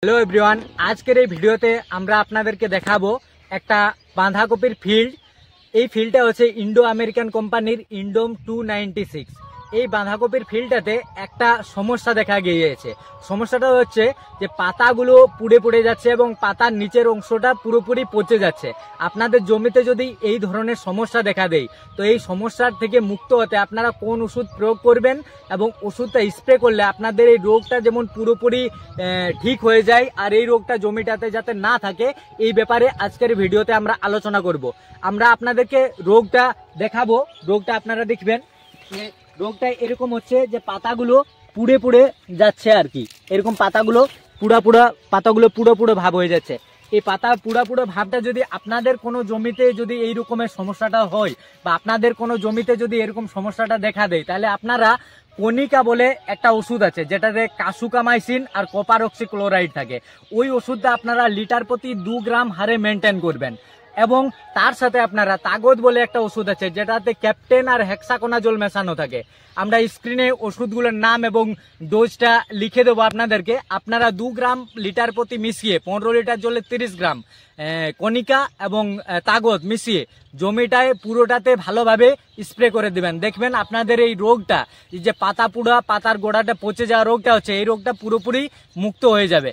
Hello everyone, আজকের এই ভিডিওতে আমরা আপনাদেরকে দেখাবো একটা বাঁধাকপির ফিল্ড। এই ফিল্ডটা হচ্ছে ইন্ডো আমেরিকান কোম্পানির ইন্ডোম 296। এই বাঁধাকপির ফিল্ডটাতে একটা সমস্যা দেখা গিয়েছে। সমস্যাটা হচ্ছে যে পাতাগুলো পুড়ে পুড়ে যাচ্ছে এবং পাতার নিচের অংশটা পুরোপুরি পচে যাচ্ছে। আপনাদের জমিতে যদি এই ধরনের সমস্যা দেখা দেয় তো এই সমস্যার থেকে মুক্ত হতে আপনারা কোন ওষুধ প্রয়োগ করবেন এবং ওষুধটা স্প্রে করলে আপনাদের এই রোগটা যেমন পুরোপুরি ঠিক হয়ে যায় আর এই রোগটা জমিটাতে যাতে না থাকে, এই ব্যাপারে আজকের ভিডিওতে আমরা আলোচনা করব। আমরা আপনাদেরকে রোগটা দেখাবো। রোগটা আপনারা দেখবেন, রোগটা এরকম হচ্ছে যে পাতাগুলো পুড়ে পুড়ে যাচ্ছে আর কি। এরকম পাতাগুলো পুরো পুরো ভাব হয়ে যাচ্ছে। এই পাতা পুরো ভাবটা যদি আপনাদের কোনো জমিতে যদি এই রকমের সমস্যাটা হয় বা আপনাদের কোনো জমিতে যদি এরকম সমস্যাটা দেখা দেয়, তাহলে আপনারা কনিকা বলে একটা ওষুধ আছে যেটাতে কাসুকামাইসিন আর কপার অক্সিক্লোরাইড থাকে। ওই ওষুধটা আপনারা লিটার প্রতি 2 গ্রাম হারে মেনটেন করবেন। এবং তার সাথে আপনারা তাগদ বলে একটা ওষুধ আছে যেটাতে ক্যাপ্টেন আর হেক্সাকোনাজোল মেশানো থাকে। আমরা স্ক্রিনে ওষুধগুলোর নাম এবং ডোজটা লিখে দেবো আপনাদেরকে। আপনারা 2 গ্রাম লিটার প্রতি মিশিয়ে 15 লিটার জলে 30 গ্রাম কনিকা এবং তাগদ মিশিয়ে জমিটায় পুরোটাতে ভালোভাবে স্প্রে করে দিবেন। দেখবেন আপনাদের এই রোগটা, এই যে পাতা পুড়া পাতার গোড়াটা পচে যাওয়া রোগটা হচ্ছে, এই রোগটা পুরোপুরি মুক্ত হয়ে যাবে।